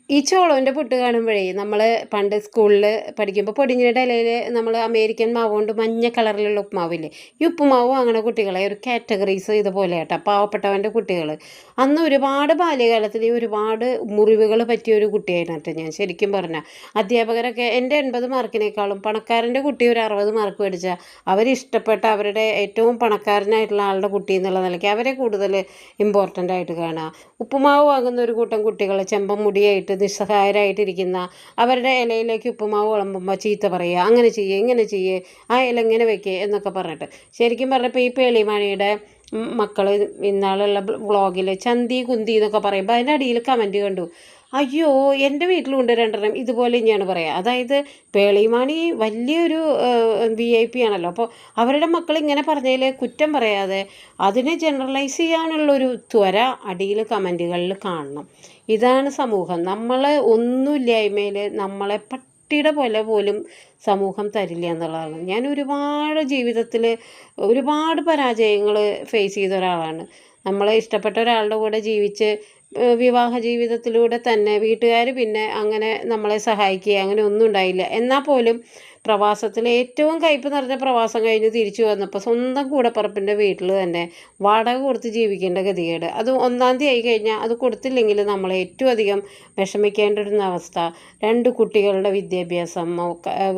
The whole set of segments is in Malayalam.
ഈ ചോളോൻ്റെ പുട്ട് കാണുമ്പോഴേ നമ്മൾ പണ്ട് സ്കൂളിൽ പഠിക്കുമ്പോൾ പൊടിഞ്ഞിയുടെ ഇലയിൽ നമ്മൾ അമേരിക്കൻ മാവ് കൊണ്ട് മഞ്ഞ കളറിലുള്ള ഉപ്പുമാവില്ലേ, ഈ ഉപ്പുമാവ് വാങ്ങണ കുട്ടികളെ ഒരു കാറ്റഗറീസ് ഇതുപോലെ കേട്ടോ, പാവപ്പെട്ടവൻ്റെ കുട്ടികൾ. അന്ന് ഒരുപാട് ബാല്യകാലത്തിൽ ഒരുപാട് മുറിവുകൾ പറ്റിയ ഒരു കുട്ടിയായിരുന്നു കേട്ടോ ഞാൻ. ശരിക്കും പറഞ്ഞാൽ അധ്യാപകരൊക്കെ എൻ്റെ 80 മാർക്കിനേക്കാളും പണക്കാരൻ്റെ കുട്ടി ഒരു 60 മാർക്ക് മേടിച്ചാൽ അവരിഷ്ടപ്പെട്ട അവരുടെ ഏറ്റവും പണക്കാരനായിട്ടുള്ള ആളുടെ കുട്ടി എന്നുള്ള നിലയ്ക്ക് അവരെ കൂടുതൽ ഇമ്പോർട്ടൻ്റ് ആയിട്ട് കാണുക. ഉപ്പുമാവ് വാങ്ങുന്ന ഒരു കൂട്ടം കുട്ടികൾ ചെമ്പം മുടിയായിട്ട് നിസ്സഹായരായിട്ടിരിക്കുന്ന അവരുടെ ഇലയിലേക്ക് ഉപ്പുമാവ് വിളമ്പുമ്പോൾ ചീത്ത പറയുക, അങ്ങനെ ചെയ്യേ ഇങ്ങനെ ചെയ്യേ, ആ ഇല ഇങ്ങനെ വെക്കേ എന്നൊക്കെ പറഞ്ഞിട്ട്. ശരിക്കും പറഞ്ഞപ്പോൾ ഈ പേളിമാണിയുടെ മക്കൾ ഇന്നാളുള്ള വ്ളോഗിൽ ചന്തി കുന്തി എന്നൊക്കെ പറയുമ്പോൾ അതിൻ്റെ അടിയിൽ കമൻറ്റ് കണ്ടു, അയ്യോ എൻ്റെ വീട്ടിലുണ്ട് രണ്ടെണ്ണം ഇതുപോലെ തന്നെയാണ് പറയുക. അതായത് പേളിമാണി വലിയൊരു VIP ആണല്ലോ, അപ്പോൾ അവരുടെ മക്കൾ ഇങ്ങനെ പറഞ്ഞതിൽ കുറ്റം പറയാതെ അതിനെ ജനറലൈസ് ചെയ്യാനുള്ളൊരു ത്വര അടിയിൽ കമൻറ്റുകളിൽ കാണണം. ഇതാണ് സമൂഹം. നമ്മൾ ഒന്നുമില്ലായ്മയിൽ നമ്മളെ പട്ടിയുടെ പോലെ പോലും സമൂഹം തരില്ല എന്നുള്ളതാണ്. ഞാൻ ഒരുപാട് ജീവിതത്തിൽ ഒരുപാട് പരാജയങ്ങൾ ഫേസ് ചെയ്ത ഒരാളാണ്. നമ്മളെ ഇഷ്ടപ്പെട്ട ഒരാളുടെ കൂടെ ജീവിച്ച് വിവാഹ ജീവിതത്തിലൂടെ തന്നെ വീട്ടുകാർ പിന്നെ അങ്ങനെ നമ്മളെ സഹായിക്കുക അങ്ങനെ ഒന്നും ഉണ്ടായില്ല. എന്നാൽ പോലും പ്രവാസത്തിൽ ഏറ്റവും കയ്പ് നിറഞ്ഞ പ്രവാസം കഴിഞ്ഞ് തിരിച്ചു വന്നപ്പോൾ സ്വന്തം കൂടപ്പറപ്പിൻ്റെ വീട്ടിൽ തന്നെ വാടക കൊടുത്ത് ജീവിക്കേണ്ട ഗതികേട്. അത് 1-ാം തീയതി ആയി കഴിഞ്ഞാൽ അത് കൊടുത്തില്ലെങ്കിൽ നമ്മൾ ഏറ്റവും അധികം വിഷമിക്കേണ്ടിരുന്ന അവസ്ഥ, 2 കുട്ടികളുടെ വിദ്യാഭ്യാസം,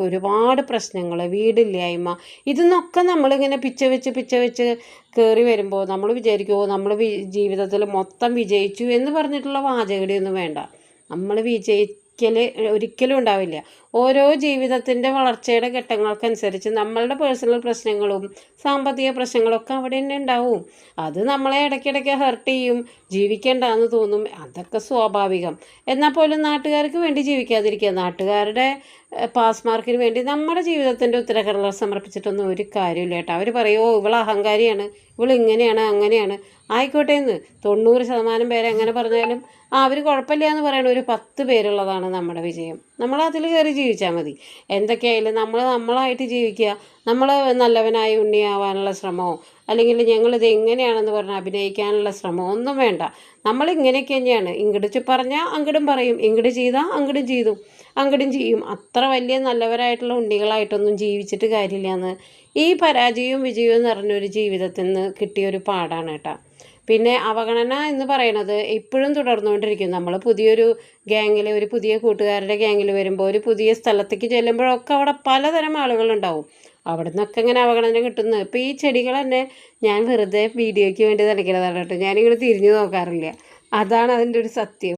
ഒരുപാട് പ്രശ്നങ്ങൾ, വീടില്ലായ്മ, ഇതെന്നൊക്കെ നമ്മളിങ്ങനെ പിച്ച വെച്ച് കയറി വരുമ്പോൾ നമ്മൾ വിചാരിക്കുമോ നമ്മൾ ജീവിതത്തിൽ മൊത്തം വിജയിച്ചു എന്ന് പറഞ്ഞിട്ടുള്ള വാചകടിയൊന്നും വേണ്ട. നമ്മൾ ഒരിക്കലും ഉണ്ടാവില്ല. ഓരോ ജീവിതത്തിൻ്റെ വളർച്ചയുടെ ഘട്ടങ്ങൾക്കനുസരിച്ച് നമ്മളുടെ പേഴ്സണൽ പ്രശ്നങ്ങളും സാമ്പത്തിക പ്രശ്നങ്ങളൊക്കെ അവിടെ തന്നെ ഉണ്ടാവും. അത് നമ്മളെ ഇടയ്ക്കിടയ്ക്ക് ഹെർട്ട് ചെയ്യും, ജീവിക്കേണ്ടെന്ന് തോന്നും, അതൊക്കെ സ്വാഭാവികം. എന്നാൽ പോലും നാട്ടുകാർക്ക് വേണ്ടി ജീവിക്കാതിരിക്കുക, നാട്ടുകാരുടെ പാസ് മാർക്കിന് വേണ്ടി നമ്മുടെ ജീവിതത്തിൻ്റെ ഉത്തരക്കടല സമർപ്പിച്ചിട്ടൊന്നും ഒരു കാര്യമില്ല കേട്ടോ. അവർ പറയുമോ ഇവൾ അഹങ്കാരിയാണ്, ഇവൾ ഇങ്ങനെയാണ് അങ്ങനെയാണ്, ആയിക്കോട്ടെ എന്ന് 90% പേരെ എങ്ങനെ പറഞ്ഞാലും അവർ കുഴപ്പമില്ല എന്ന് പറയണ ഒരു 10 പേരുള്ളതാണ് നമ്മുടെ വിജയം. നമ്മൾ അതിൽ കയറി ജീവിച്ചാൽ മതി. എന്തൊക്കെയായാലും നമ്മളായിട്ട് ജീവിക്കുക. നമ്മൾ നല്ലവനായി ഉണ്ണിയാവാനുള്ള ശ്രമമോ അല്ലെങ്കിൽ ഞങ്ങളിത് എങ്ങനെയാണെന്ന് പറഞ്ഞ് അഭിനയിക്കാനുള്ള ശ്രമമോ ഒന്നും വേണ്ട. നമ്മളിങ്ങനെയൊക്കെ തന്നെയാണ്. ഇങ്ങോട്ട് പറഞ്ഞാൽ അങ്ങോട്ടും പറയും, ഇങ്ങോട്ട് ചെയ്താൽ അങ്ങോട്ടും ചെയ്യും. അത്ര വലിയ നല്ലവരായിട്ടുള്ള ഉണ്ണികളായിട്ടൊന്നും ജീവിച്ചിട്ട് കാര്യമില്ല എന്ന് ഈ പരാജയവും വിജയവും നിറഞ്ഞൊരു ജീവിതത്തിൽ നിന്ന് കിട്ടിയൊരു പാഠമാണ് കേട്ടോ. പിന്നെ അവഗണന എന്ന് പറയുന്നത് ഇപ്പോഴും തുടർന്നുകൊണ്ടിരിക്കും. നമ്മൾ പുതിയൊരു ഗ്യാങ്ങിൽ ഒരു പുതിയ കൂട്ടുകാരുടെ ഗ്യാങ്ങിൽ വരുമ്പോൾ ഒരു പുതിയ സ്ഥലത്തേക്ക് ചെല്ലുമ്പോഴൊക്കെ അവിടെ പലതരം ആളുകളുണ്ടാവും. അവിടെ നിന്നൊക്കെ ഇങ്ങനെ അവഗണന കിട്ടുന്നത്. ഇപ്പോൾ ഈ ചെടികൾ തന്നെ ഞാൻ വെറുതെ വീഡിയോയ്ക്ക് വേണ്ടി നനയ്ക്കുന്നതാണ് കേട്ടോ. ഞാനിങ്ങനെ തിരിഞ്ഞു നോക്കാറില്ല. അതാണ് അതിൻ്റെ ഒരു സത്യം.